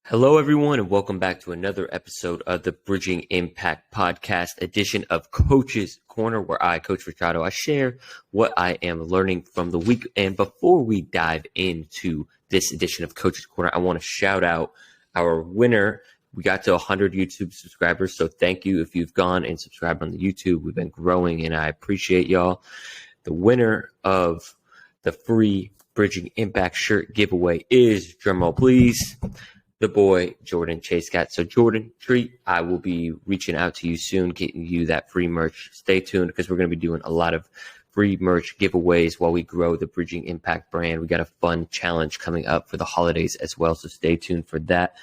Hello, everyone, and welcome back to another episode of the Bridging Impact Podcast edition of Coach's Corner, where I, Coach Ricardo, I share what I am learning from the week. And before we dive into this edition of Coach's Corner, I want to shout out our winner. We got to 100 YouTube subscribers, so thank you if you've gone and subscribed on the YouTube. We've been growing, and I appreciate y'all. The winner of the free Bridging Impact shirt giveaway is, drumroll please, the boy Jordan Chasecat. So Jordan, treat. I will be reaching out to you soon, getting you that free merch. Stay tuned because we're going to be doing a lot of free merch giveaways while we grow the Bridging Impact brand. We got a fun challenge coming up for the holidays as well, so stay tuned for that.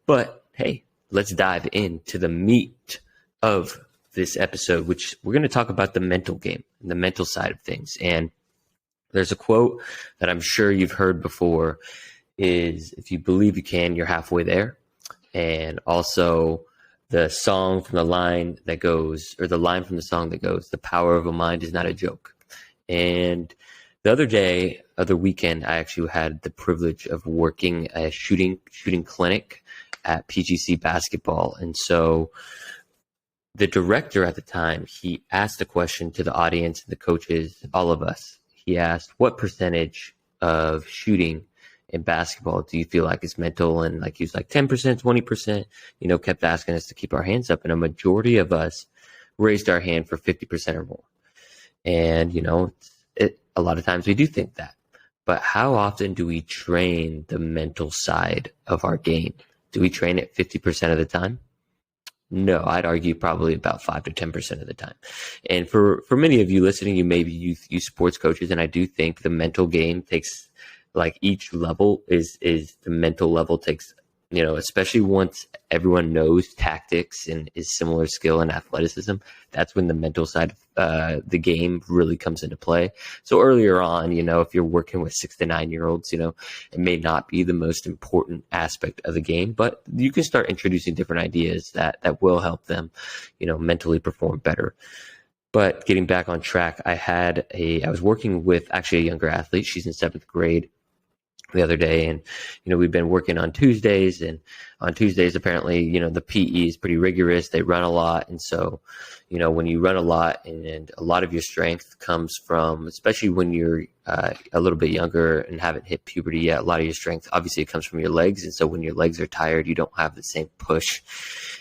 But hey, let's dive into the meat of this episode, which we're going to talk about the mental game and the mental side of things. And there's a quote that I'm sure you've heard before, is if you believe you can, you're halfway there. And also the song from the line that goes, or the line from the song that goes, the power of a mind is not a joke. And the other weekend, I actually had the privilege of working a shooting clinic at PGC Basketball. And so the director at the time, he asked a question to the audience, the coaches, all of us. He asked, what percentage of shooting in basketball do you feel like is mental? And like he was like 10%, 20%, kept asking us to keep our hands up. And a majority of us raised our hand for 50% or more. And, a lot of times we do think that. But how often do we train the mental side of our game? Do we train it 50% of the time? No, I'd argue probably about 5 to 10% of the time. And for many of you listening, you may be youth sports coaches. And I do think the mental game takes, like, each level is the mental level takes, especially once everyone knows tactics and is similar skill and athleticism, that's when the mental side of the game really comes into play. So earlier on, if you're working with 6 to 9 year olds, it may not be the most important aspect of the game, but you can start introducing different ideas that will help them, mentally perform better. But getting back on track, I was working with actually a younger athlete. She's in 7th grade. The other day, and we've been working on Tuesdays, and on Tuesdays apparently the PE is pretty rigorous. They run a lot, and so when you run a lot, and a lot of your strength comes from, especially when you're a little bit younger and haven't hit puberty yet, a lot of your strength obviously comes from your legs. And so when your legs are tired, you don't have the same push.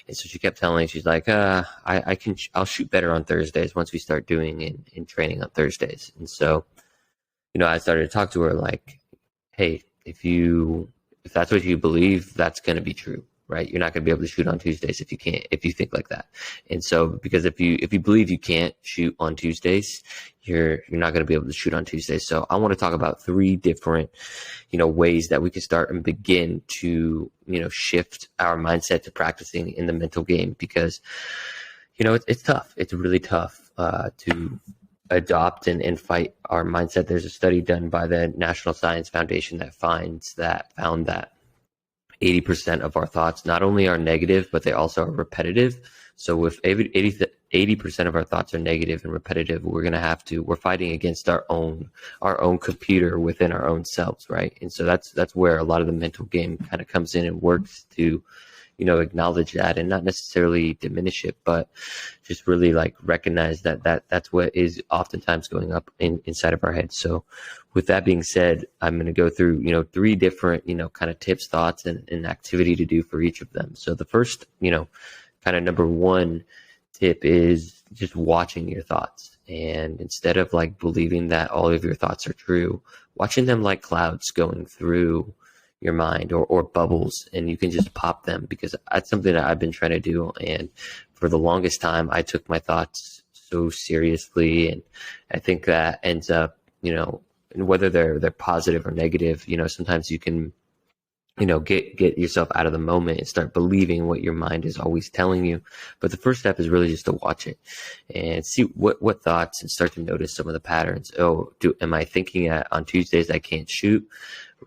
And so she kept telling me, she's like, I'll shoot better on Thursdays once we start doing in training on Thursdays. And so I started to talk to her like, hey, if that's what you believe, that's going to be true, right? You're not going to be able to shoot on Tuesdays if you think like that. And so, because if you believe you can't shoot on Tuesdays, you're not going to be able to shoot on Tuesdays. So I want to talk about 3 different, ways that we can start and begin to, shift our mindset to practicing in the mental game, because, it's tough. It's really tough to adopt and fight our mindset. There's a study done by the National Science Foundation that found that 80% of our thoughts not only are negative, but they also are repetitive. So if 80% of our thoughts are negative and repetitive, we're fighting against our own computer within our own selves, right? And so that's where a lot of the mental game kind of comes in and works to acknowledge that and not necessarily diminish it, but just really like recognize that's what is oftentimes going up inside of our heads. So with that being said, I'm going to go through, 3 different, kind of tips, thoughts, and activity to do for each of them. So the first, kind of number 1 tip is just watching your thoughts. And instead of like believing that all of your thoughts are true, watching them like clouds going through your mind or bubbles, and you can just pop them, because that's something that I've been trying to do. And for the longest time, I took my thoughts so seriously. And I think that ends up, whether they're positive or negative, sometimes you can, get yourself out of the moment and start believing what your mind is always telling you. But the first step is really just to watch it and see what thoughts, and start to notice some of the patterns. Am I thinking on Tuesdays I can't shoot?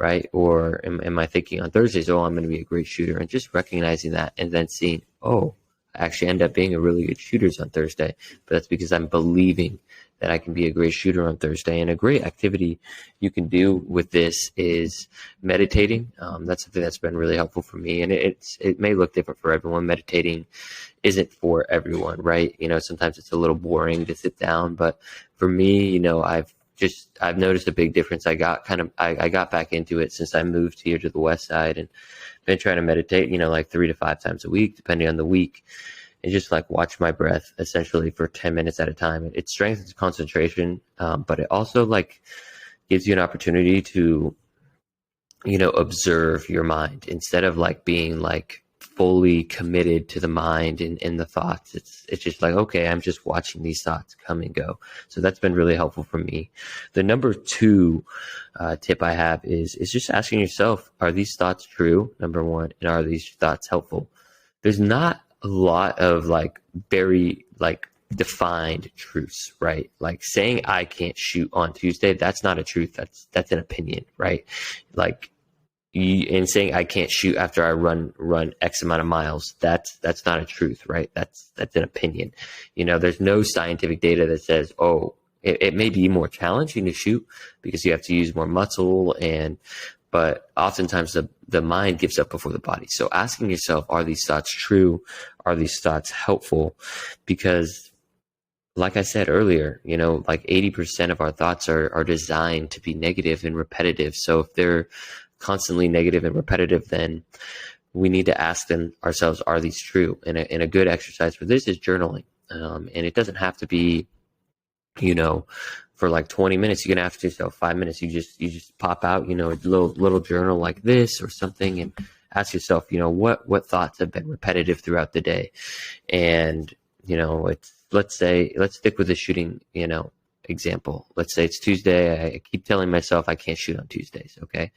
Right? Or am I thinking on Thursdays, I'm going to be a great shooter? And just recognizing that, and then seeing, actually end up being a really good shooter on Thursday, but that's because I'm believing that I can be a great shooter on Thursday. And a great activity you can do with this is meditating. That's something that's been really helpful for me, and it may look different for everyone. Meditating isn't for everyone, right? Sometimes it's a little boring to sit down, but for me, I've noticed a big difference. I got back into it since I moved here to the West Side, and been trying to meditate, like 3 to 5 times a week, depending on the week, and just like watch my breath essentially for 10 minutes at a time. It strengthens concentration, but it also like gives you an opportunity to, observe your mind instead of like being like fully committed to the mind and the thoughts. It's just like, okay, I'm just watching these thoughts come and go. So that's been really helpful for me. The number 2 tip I have is just asking yourself, are these thoughts true? Number 1, and are these thoughts helpful? There's not a lot of like very like defined truths, right? Like saying I can't shoot on Tuesday, that's not a truth. That's an opinion, right? Like, and saying I can't shoot after I run X amount of miles, that's not a truth, right? That's an opinion. There's no scientific data that says, it may be more challenging to shoot because you have to use more muscle, but oftentimes the mind gives up before the body. So asking yourself, are these thoughts true? Are these thoughts helpful? Because like I said earlier, like 80% of our thoughts are designed to be negative and repetitive. So if they're constantly negative and repetitive, then we need to ask ourselves, are these true? And a good exercise for this is journaling. And it doesn't have to be, for like 20 minutes. You can ask yourself 5 minutes. You just pop out, a little journal like this or something, and ask yourself, what thoughts have been repetitive throughout the day. And, let's stick with the shooting, example. Let's say it's Tuesday. I keep telling myself I can't shoot on Tuesdays. Okay.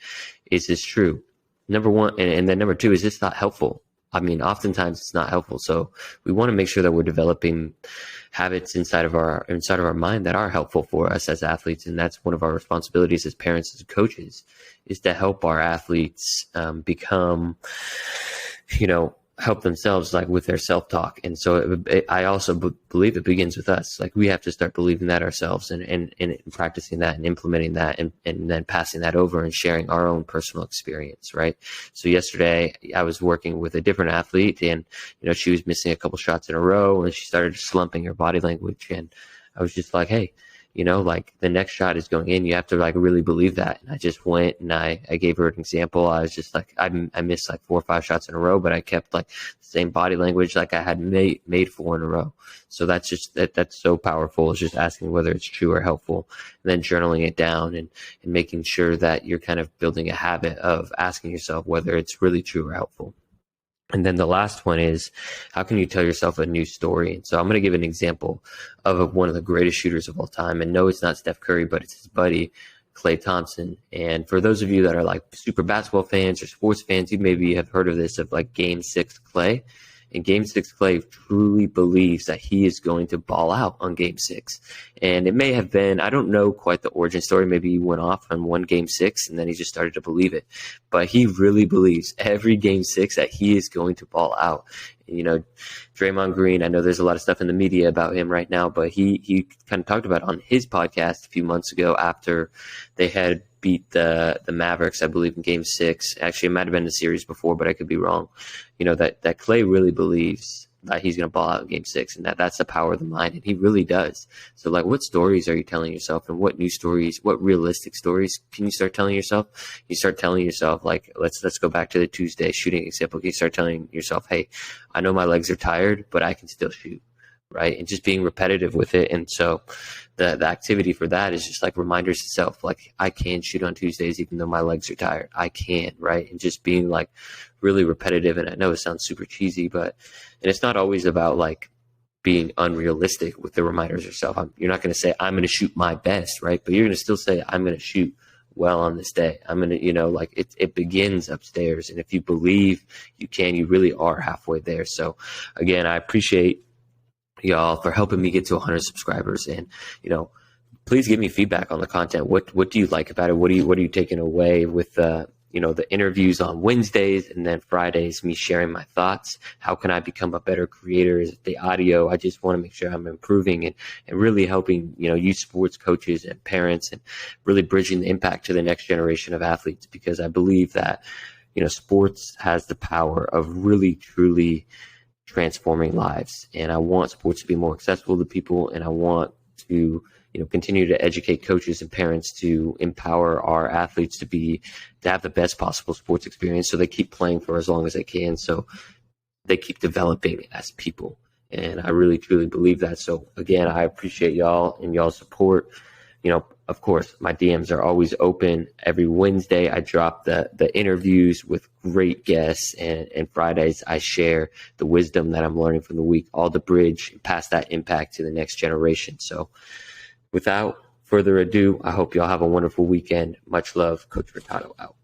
Is this true? Number 1. And then number 2, is this not helpful? I mean, oftentimes it's not helpful. So we want to make sure that we're developing habits inside of our mind that are helpful for us as athletes. And that's one of our responsibilities as parents, as coaches, is to help our athletes become, help themselves like with their self-talk. And so I also believe it begins with us. Like we have to start believing that ourselves and practicing that and implementing that and then passing that over and sharing our own personal experience. Right. So yesterday I was working with a different athlete, and, she was missing a couple shots in a row, and she started slumping her body language. And I was just like, hey, like the next shot is going in. You have to like really believe that. And I just went and I gave her an example. I was just like, I missed like 4 or 5 shots in a row, but I kept like the same body language like I had made 4 in a row. So that's just, that's so powerful. It's just asking whether it's true or helpful, and then journaling it down and making sure that you're kind of building a habit of asking yourself whether it's really true or helpful. And then the last one is, how can you tell yourself a new story? And so I'm going to give an example of one of the greatest shooters of all time. And no, it's not Steph Curry, but it's his buddy, Klay Thompson. And for those of you that are like super basketball fans or sports fans, you maybe have heard of this, of like Game 6 Klay. And Game 6 Klay truly believes that he is going to ball out on Game 6. And it may have been, I don't know quite the origin story. Maybe he went off on one Game 6 and then he just started to believe it. But he really believes every Game 6 that he is going to ball out. Draymond Green, I know there's a lot of stuff in the media about him right now, but he kind of talked about it on his podcast a few months ago after they had beat the Mavericks, I believe, in Game 6. Actually, it might have been the series before, but I could be wrong. That Klay really believes that he's going to ball out in Game 6, and that's the power of the mind, and he really does. So, like, what stories are you telling yourself, and what new stories, what realistic stories can you start telling yourself? You start telling yourself, like, let's go back to the Tuesday shooting example. You start telling yourself, hey, I know my legs are tired, but I can still shoot. Right. And just being repetitive with it. And so the activity for that is just like reminders to self, like I can shoot on Tuesdays, even though my legs are tired. I can. Right. And just being like really repetitive. And I know it sounds super cheesy, and it's not always about like being unrealistic with the reminders yourself. You're not going to say, I'm going to shoot my best. Right. But you're going to still say, I'm going to shoot well on this day. I'm going to, like it begins upstairs. And if you believe you can, you really are halfway there. So again, I appreciate y'all for helping me get to 100 subscribers, and please give me feedback on the content. What do you like about it? What are you taking away with the interviews on Wednesdays, and then Fridays, me sharing my thoughts. How can I become a better creator? Is it the audio? I just want to make sure I'm improving and really helping, youth sports coaches and parents, and really bridging the impact to the next generation of athletes, because I believe that, sports has the power of really, truly transforming lives. And I want sports to be more accessible to people, and I want to continue to educate coaches and parents to empower our athletes to have the best possible sports experience, so they keep playing for as long as they can, so they keep developing as people. And I really, truly believe that. So again, I appreciate y'all and y'all's support. Of course, my DMs are always open. Every Wednesday, I drop the interviews with great guests, and Fridays, I share the wisdom that I'm learning from the week, all to bridge and pass that impact to the next generation. So without further ado, I hope y'all have a wonderful weekend. Much love. Coach Furtado out.